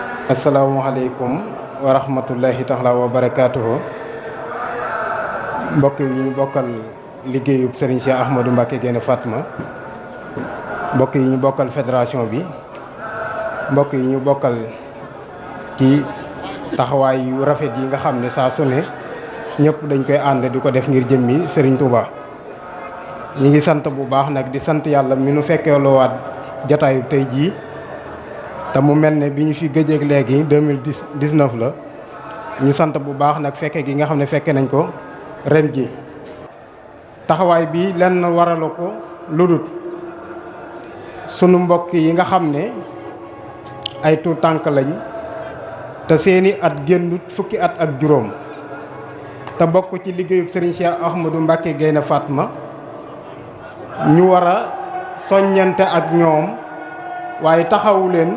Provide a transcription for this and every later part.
asalaamaaleykum wa rahmatullahi taala wa barakaatuhu. mbokk yi ñu bokkal liggéeyub Serigne Cheikh Ahmadou Mbacké Gaïndé Fatma, mbokk yi ñu bokkal fédération bi, mbokk yi ñu bokkal ci taxawaay yu rafet yi nga xam ne saa su ne ñëpp dañ koy ànd di ko def ngir jëmmi Serigne Touba. ñi ngi sant bu baax nag di sant yàlla mi nu fekkeeloowaat jataayu tey jii. te mu mel ne bi ñu fi gëjeeg léegi 2019 la ñu sant bu baax nag fekke gi nga xam ne fekke nañ ko ren ji. taxawaay bi lenn waralu ko lu dul sunu mbokk yi nga xam ne ay tuut tànk lañ te seeni at génnut fukki at ak juróom te bokk ci liggéeyub Serigne Cheikh Ahmadou Mbacké Gaïndé Fatma ñu war a soññante ak ñoom waaye taxawu leen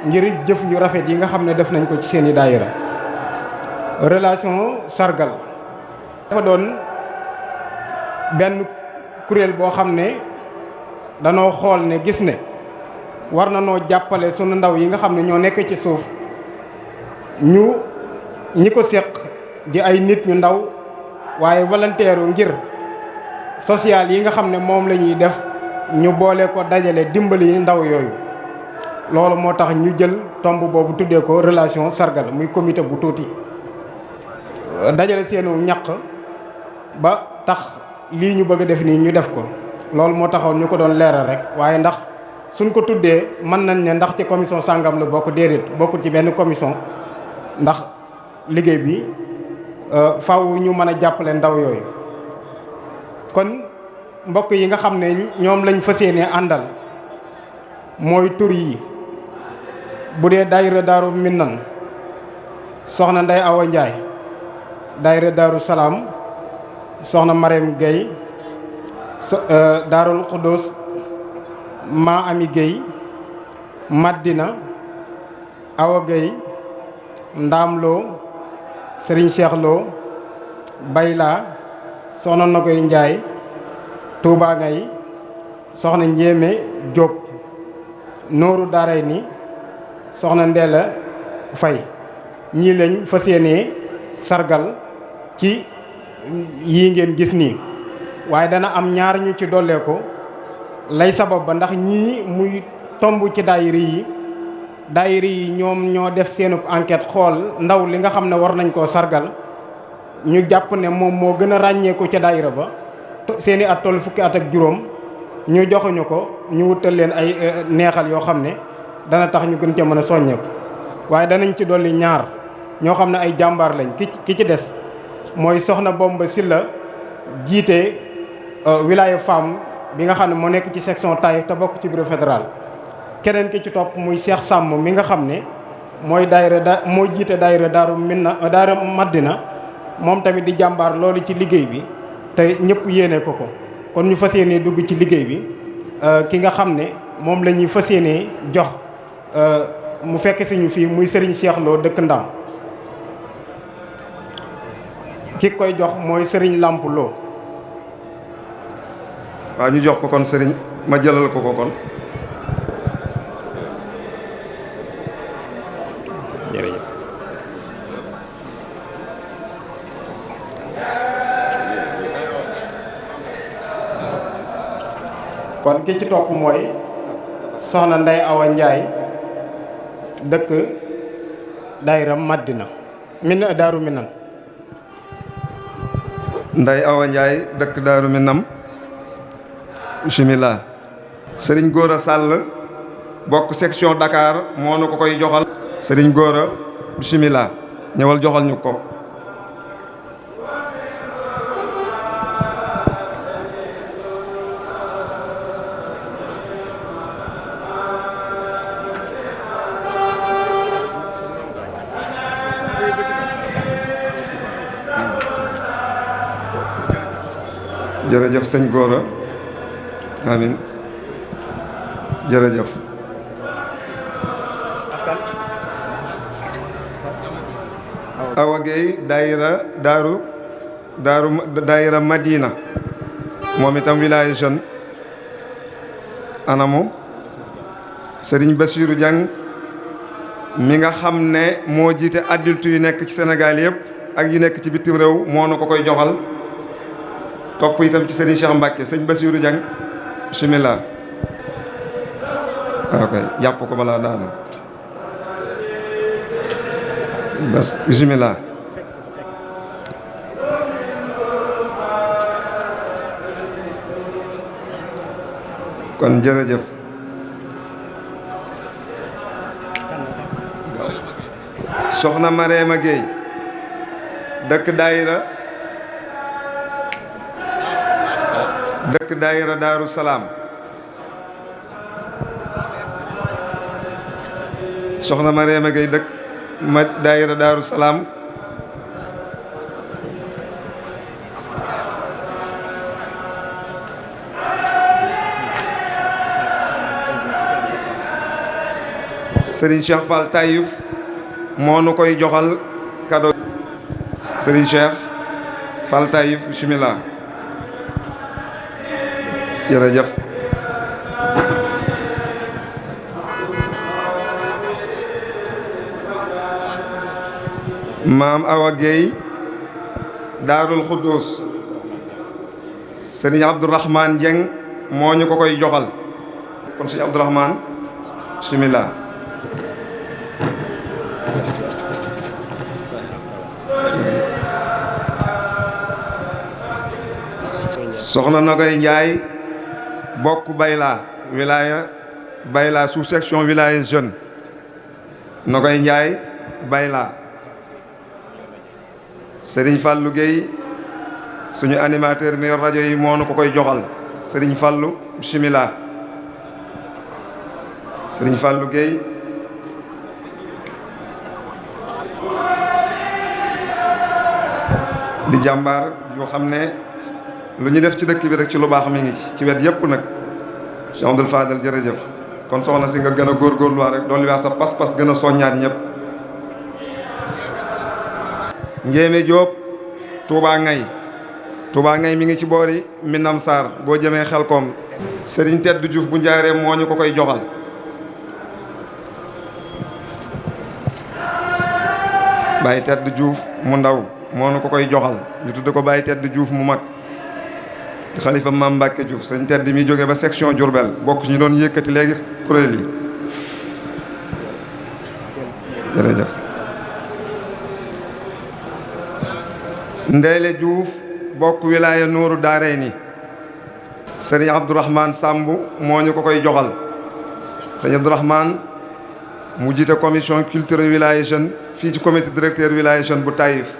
ngir jëf yu rafet yi nga xam ne def nañ ko ci seeni daayira. relation sargal dafa doon benn kuréel boo xam ne danoo xool ne gis ne war na noo jàppale sunu ndaw yi nga xam ne ñoo nekk ci suuf ñi ko séq di ay nit ñu ndaw waaye volontaire ngir social yi nga xam ne moom la ñuy def ñu boole ko dajale dimbali ndaw yooyu. loolu moo tax ñu jël tomb boobu tuddee ko relation sargal, muy comité bu tuuti dajale seenu ñaq ba tax lii ñu bëgg a def nii ñu def ko. loolu moo taxoon ñu ko doon leeral rek, waaye ndax suñ ko tuddee mën nañ ne ndax ci commission sàngam la bokk, déedéet bokkul ci benn commission, ndax liggéey bi faw ñu mën a jàppale ndaw yooyu. kon mbokk yi nga xam ne ñoom lañ fas yéenee àndal mooy tur yi. bu dee daayira Daaru Minnan soxna Ndey Awa Njaay, daayira Daaru Salaam soxna Marème Gueye, Daarul Xuddoos Ma Ami Gueye, Madina Awa Gueye, Ndaam Lo, Serigne Cheikh Lo, Bayla soxna Nogoy Njaay, Touba Ngay soxna Njéeme Jóob, Nooru Daaray ni soxna Ndeela Fay. ñii lañ fas yéenee sargal ci yii ngeen gis nii, waaye dana am ñaar ñu ci dollee ko lay sabab ba, ndax ñii muy tomb ci daayira yi ñoom ñoo def seenub enquête xool ndaw li nga xam ne war nañ koo sargal, ñu jàpp ne moom moo gën a ràññeeku ca daayira ba, seeni at toll fukki at ak juróom, ñu joxuñu ko ñu wutal leen ay neexal yoo xam ne dana tax ñu gën cee mën a soññeeku. waaye danañ ci dolli ñaar ñoo xam ne ay jàmbaar lañ. ki ci des mooy soxna Bomba Silla, jiite wilaya femme bi nga xam ne moo nekk ci section Taïf te bokk ci bureau fédéral. keneen ki ci topp muy Cheikh Sàmm mi nga xam ne mooy moo jiite daayira Daaru Madina, moom tamit di jàmbaar loolu ci liggéey bi te ñëpp yéene ko. kon ñu fas yéenee dugg ci liggéey bi. ki nga xam ne moom la ñuy fas yéenee jox mu fekk si ñu fii muy Serigne Cheikh Lo dëkk Ndam. ki koy jox mooy Serigne Lamp Lo. waaw ñu jox ko kon Serigne ma jëlal ko kon. jërëjëf. kon ki ci topp mooy soxna Ndey Awa Njaay, dëkk daayira Madina Daaru Minam. Ndey Awa Njaay dëkk Daaru Minam, bismillah. Serigne Gora Sall bokk section Dakar moo nu ko koy joxal. Serigne Gora bismillah, ñëwal joxal ñu ko. jërëjëf sëñ Gora, amin jërëjëf. Awa Gueye daayira Madina, moom itam village jeune. anamu Serigne Bassirou Diang mi nga xam ne moo jiite adulte yu nekk ci Sénégal yëpp ak yu nekk ci bitim réew moo nu ko koy joxal topp itam ci sëriñ Cheikh Mbacke sëñ Bassirou Dieng bismillah ok jàpp ko balaa daanu bas bismillah kon jërëjëf soxna Mareema Gueye dëkk daayira Daaru Salaam soxna Mareema Gueye dëkk daayira Daaru Salaam Serigne Cheikh Fall Taïf moo nu koy joxal cadeau Serigne Cheikh Fall Taïf bismillah jërëjëf maam Awa Gueye Daarul Xuddus Serigne Abdourahmane Dieng moo ñu ko koy joxal kon Serigne Abdourahmane bismillah soxna Nogay Ndiaye bokk Bayla sous section wilaya jeune Nogay Ndiaye Bayla Serigne Fallou Gueye suñu animateur mi rajo yi moo nu ko koy joxal Serigne Fallou bismillah Serigne Fallou Gueye di jàmbaar yoo xam ne lu ñu def ci dëkk bi rek ci lu baax mi ngi ci wet yëpp nag Cheikh Abdoul Fadel jërëjëf kon soxna si nga gën a góorgóorluwaat rek doon li wax sa pas-pas gën a soññaat ñëpp Njéeme Diop Touba Ngay mi ngi ci boori Minam Sarr boo jëmee Xelkom Serigne Tedd Diouf bu njaaree moo ñu ko koy joxal Baye Tedd Diouf mu ndaw moo ñu ko koy joxal ñu tudd ko Baye Tedd Diouf mu mag xalifa Maam Mbacke Diouf sëñ Tedd mi jóge ba section Diourbel bokk ñu doon yëkkati léegi kuréel yi jërëjëf Ndeyle Diouf bokk wilaya Nuuru Daarayni sëriñ Abdourahmane Samb moo ñu ko koy joxal sëñ Abdourahmane mu jiite commission culturelle wilaya jeune fii ci comité directeur wilaya jeune bu Taïf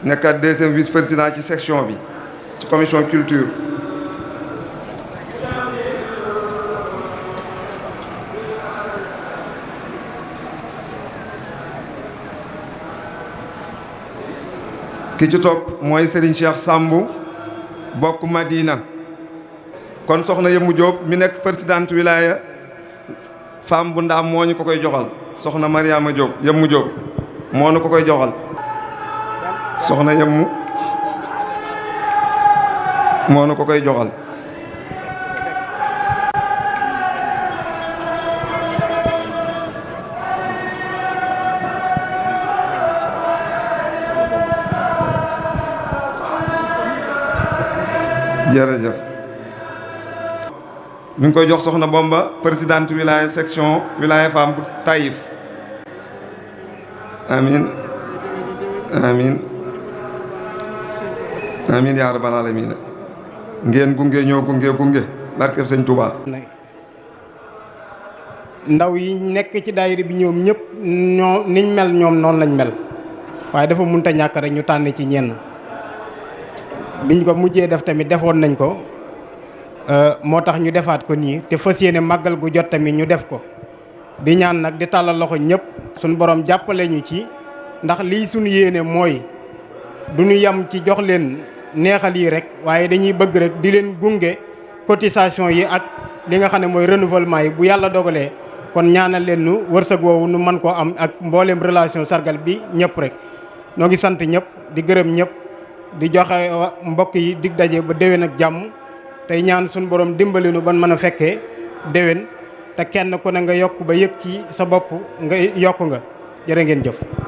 nekkat deuxième vice président ci section bi ci commission culture ki ci topp mooy Serigne Cheikh Samb bokk Madina kon soxna Yemmu Diop mi nekk présidente wilaya femme bu ndaam moo ñu ko koy joxal soxna Mariama Diop Yemmu Diop moo ñu ko koy joxal soxna Yemmu moo nu ko koy joxal jërëjëf mi ngi koy jox soxna Bomba présidente wilaya section wilaya femme bu Taïf amin amin amin yaa rabbal alamin ngeen gunge ñoo gunge barkeb sëñ Touba. ndaw yi nekk ci daayira bi ñoom ñëpp niñ mel ñoom noonu lañ mel waaye dafa mënut a ñàkk rek ñu tànn ci ñenn biñ ko mujjee def tamit defoon nañ ko moo tax ñu defaat ko nii te fas yéene màggal gu jot tamit ñu def ko di ñaan nag di tàllal loxo ñëpp suñu borom jàppale ñu ci ndax lii suñu yéene mooy du ñu yem ci jox leen neexal yi rek waaye dañuy bëgg rek di leen gunge cotisation yi ak li nga xam ne mooy renouvellement yi bu yàlla dogalee kon ñaanal leen nu wërsëg woowu nu mën koo am ak mbooleem relation sargal bi ñëpp rek noo ngi sant ñëpp di gërëm ñëpp di joxe mbokk yi dig daje ba déwén ak jàmm tey ñaan suñu borom dimbali nu ban mën a fekkee déwén te kenn ku ne nga yokk ba yëg ci sa bopp nga yokk nga jërë ngeen jëf.